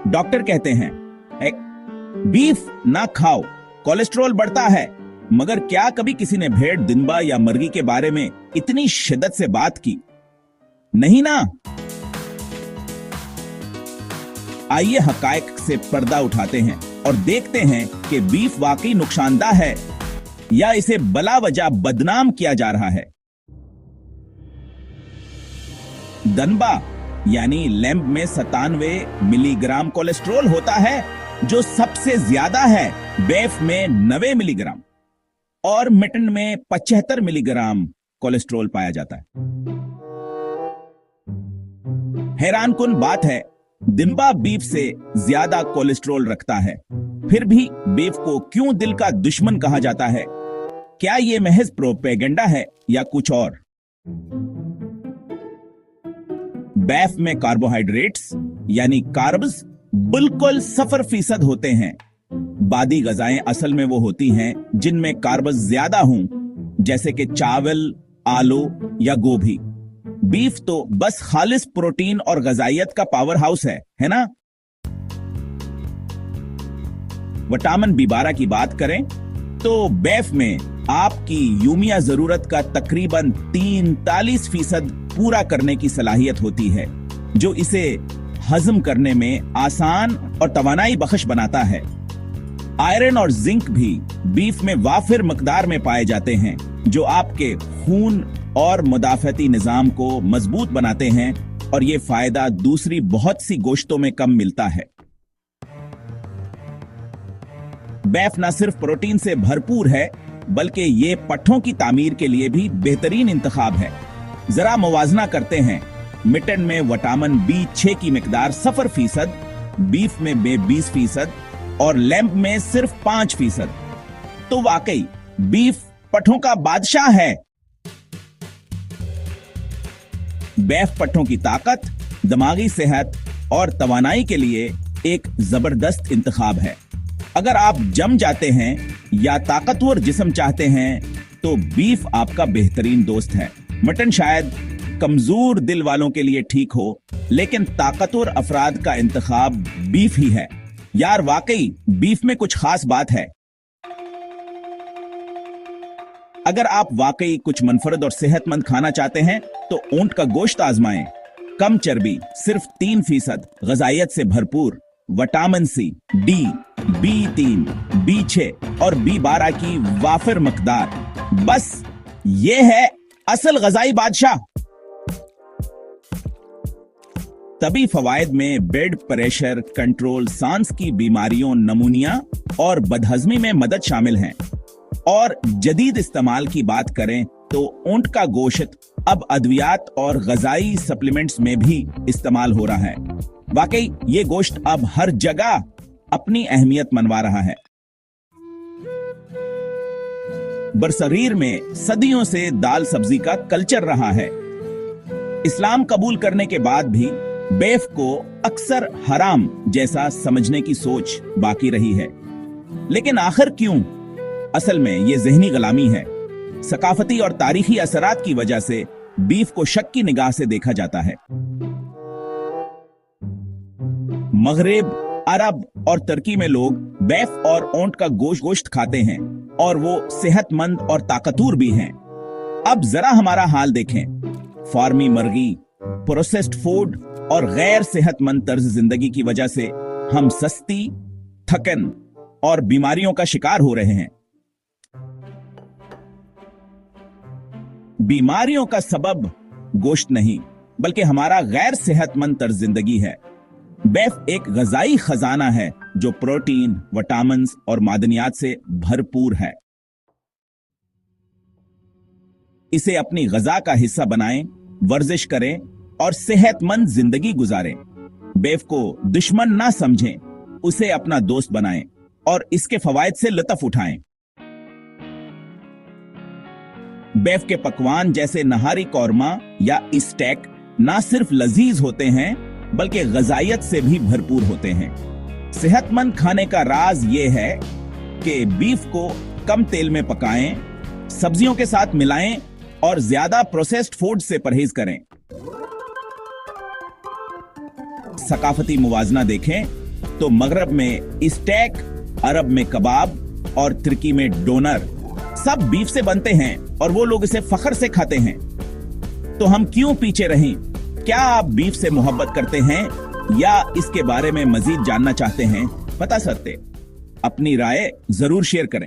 Doctor कहते हैं beef ना खाओ, कोलेस्ट्रॉल बढ़ता है। मगर क्या कभी किसी ने भेड़, दिनबा या मुर्गी के बारे में इतनी शिद्दत से बात की? नहीं ना। आइए हकायक से पर्दा उठाते हैं और देखते हैं कि बीफ वाकई नुकसानदाह है या इसे बला वजह बदनाम किया जा रहा है। दनबा यानी लैम्ब में 97 मिलीग्राम कोलेस्ट्रॉल होता है, जो सबसे ज्यादा है। बेफ में 90 मिलीग्राम और मिटन में 75 मिलीग्राम कोलेस्ट्रॉल पाया जाता है। हैरानकुन बात है, दिनबा बीफ से ज्यादा कोलेस्ट्रॉल रखता है, फिर भी बीफ को क्यों दिल का दुश्मन कहा जाता है? क्या यह महज प्रोपेगेंडा है या कुछ और? बेफ में कार्बोहाइड्रेट्स यानी कार्ब्स बिल्कुल 0% होते हैं। बादी गजाएं असल में वो होती हैं जिनमें कार्ब्स ज्यादा हों, जैसे कि चावल, आलू या गोभी। बीफ तो बस खालिस प्रोटीन और गजाइयत का पावर हाउस है ना? विटामिन B12 की बात करें तो बेफ में आपकी यूमिया जरूरत का तकरीबन 43% पूरा करने की सलाहियत होती है, जो इसे हजम करने में आसान और तवानाई बख्श बनाता है। आयरन और जिंक भी बीफ में वाफिर मकदार में पाए जाते हैं, जो आपके खून और मुदाफती निजाम को मजबूत बनाते हैं, और ये फायदा दूसरी बहुत सी गोश्तों में कम मिलता है। बेफ न सिर्फ प्रोटीन से भरपूर है, बल्कि ये पट्ठों की तामीर के लिए भी बेहतरीन इंतखाब है। जरा मुवाजना करते हैं, मिटन में विटामिन B6 की मिकदार 0%, बीफ में 20% और लैम्ब में सिर्फ 5%। तो वाकई बीफ पट्ठों का बादशाह है। बेफ पट्ठों की ताकत, दिमागी सेहत और तवानाई के लिए एक जबरदस्त इंतखाब है। अगर आप जम जाते हैं या ताकतवर जिस्म चाहते हैं तो बीफ आपका बेहतरीन दोस्त है। मटन शायद कमजोर दिल वालों के लिए ठीक हो, लेकिन ताकतवर अफराद का इंतखाब बीफ ही है। यार वाकई बीफ में कुछ खास बात है। अगर आप वाकई कुछ मुनफरद और सेहतमंद खाना चाहते हैं तो ऊंट का गोश्त आजमाएं। कम चर्बी, सिर्फ 3%, गजाइयत से भरपूर, vitamin C, D, B3, B6 और B12 की वाफिर मकदार। बस ये है असल गजाई बादशाह। तभी फवायद में ब्लड प्रेशर कंट्रोल, सांस की बीमारियों, नमूनिया और बदहजमी में मदद शामिल हैं। और जदीद इस्तेमाल की बात करें तो ऊंट का गोश्त अब अद्वियात और गजाई सप्लीमेंट्स में भी इस्तेमाल हो रहा है। वाकई ये गोश्त अब हर जगह अपनी अहमियत मनवा रहा है। बरसगीर में सदियों से दाल सब्जी का कल्चर रहा है। इस्लाम कबूल करने के बाद भी बेफ को अक्सर हराम जैसा समझने की सोच बाकी रही है। लेकिन आखिर क्यों? असल में ये ज़हनी गुलामी है। सकाफती और तारीखी असरात की वजह से बीफ को शक की निगाह से देखा जाता है। मगरिब, अरब और तुर्की में लोग बेफ और ऊंट का गोश्त खाते हैं, और वो सेहतमंद और ताकतवर भी हैं। अब जरा हमारा हाल देखें। फार्मी मुर्गी, प्रोसेस्ड फूड और गैर सेहतमंद तर्ज जिंदगी की वजह से हम सस्ती, थकन और बीमारियों का शिकार हो रहे हैं। बीमारियों का सबब गोश्त नहीं, बल्कि हमारा गैर सेहतमंद तर्ज जिंदगी है। बेफ एक गजाई खजाना है जो प्रोटीन, विटामिन और मादनियात से भरपूर है। इसे अपनी गजा का हिस्सा बनाएं, वर्जिश करें और सेहतमंद जिंदगी गुजारें। बेफ को दुश्मन ना समझें, उसे अपना दोस्त बनाएं और इसके फवायद से लुत्फ उठाएं। बेफ के पकवान जैसे नहारी कौरमा या स्टेक ना सिर्फ लजीज होते हैं, बल्कि गजाइयत से भी भरपूर होते हैं। सेहतमंद खाने का राज ये है कि बीफ को कम तेल में पकाएं, सब्जियों के साथ मिलाएं और ज्यादा प्रोसेस्ड फूड से परहेज करें। सकाफती मुवाजना देखें तो मगरब में स्टेक, अरब में कबाब और तुर्की में डोनर सब बीफ से बनते हैं और वो लोग इसे फख्र से खाते हैं। तो हम क्यों पीछे रहें? क्या आप बीफ से मोहब्बत करते हैं या इसके बारे में मजीद जानना चाहते हैं? बता सकते। अपनी राय जरूर शेयर करें।